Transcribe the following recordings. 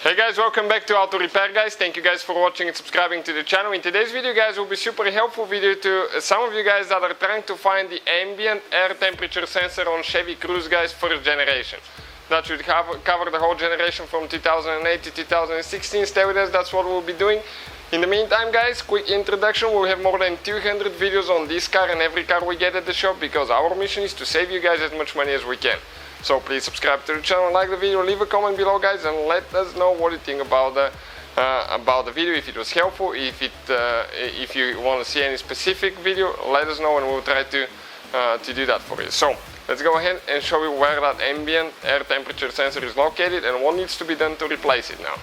Hey guys, welcome back to Auto Repair guys. Thank you guys for watching and subscribing to the channel. In today's video guys will be super helpful video to some of you guys that are trying to find the ambient air temperature sensor on Chevy Cruze guys, first generation. That should cover the whole generation from 2008 to 2016. Stay with us, that's what we'll be doing. In the meantime guys, quick introduction, we have more than 200 videos on this car and every car we get at the shop, because our mission is to save you guys as much money as we can. So please subscribe to the channel, like the video, leave a comment below guys, and let us know what you think about the video, if it was helpful, if you want to see any specific video, let us know and we'll try to do that for you. So let's go ahead and show you where that ambient air temperature sensor is located and what needs to be done to replace it now.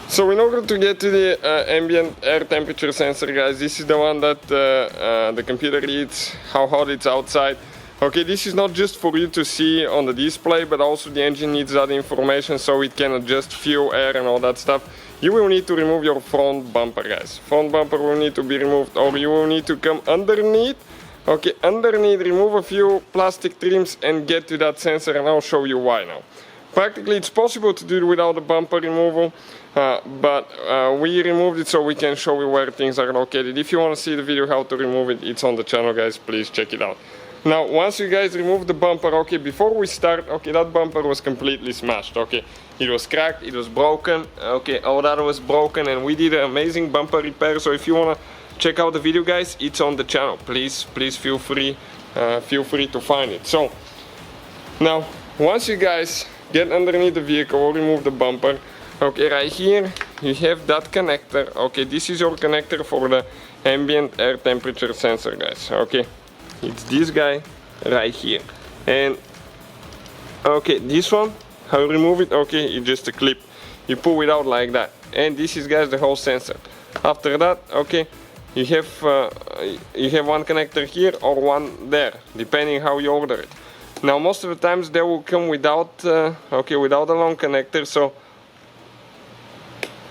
So in order to get to the ambient air temperature sensor guys, this is the one that the computer reads how hot it's outside. Okay, this is not just for you to see on the display, but also the engine needs that information so it can adjust fuel, air and all that stuff. You will need to remove your front bumper guys. Front bumper will need to be removed, or you will need to come underneath. Okay, underneath, remove a few plastic trims and get to that sensor, and I'll show you why now. Practically it's possible to do it without the bumper removal, but we removed it so we can show you where things are located. If you want to see the video how to remove it, it's on the channel guys, please check it out. Now once you guys remove the bumper, okay, before we start, okay, that bumper was completely smashed, okay, it was cracked, it was broken, okay, all that was broken, and we did an amazing bumper repair. So if you want to check out the video guys, it's on the channel, please feel free to find it. So now once you guys get underneath the vehicle or remove the bumper, okay, right here you have that connector. Okay, this is your connector for the ambient air temperature sensor guys. Okay, it's this guy right here, and okay, this one, how you remove it, okay, it's just a clip, you pull it out like that, and this is guys the whole sensor. After that, okay, you have one connector here or one there, depending how you order it. Now most of the times they will come without without a long connector, so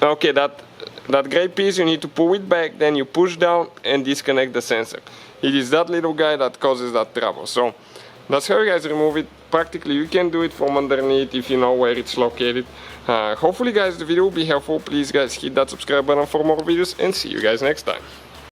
okay, that gray piece you need to pull it back, then you push down and disconnect the sensor. It is that little guy that causes that trouble. So that's how you guys remove it. Practically you can do it from underneath if you know where it's located. Hopefully guys the video will be helpful. Please guys hit that subscribe button for more videos, and see you guys next time.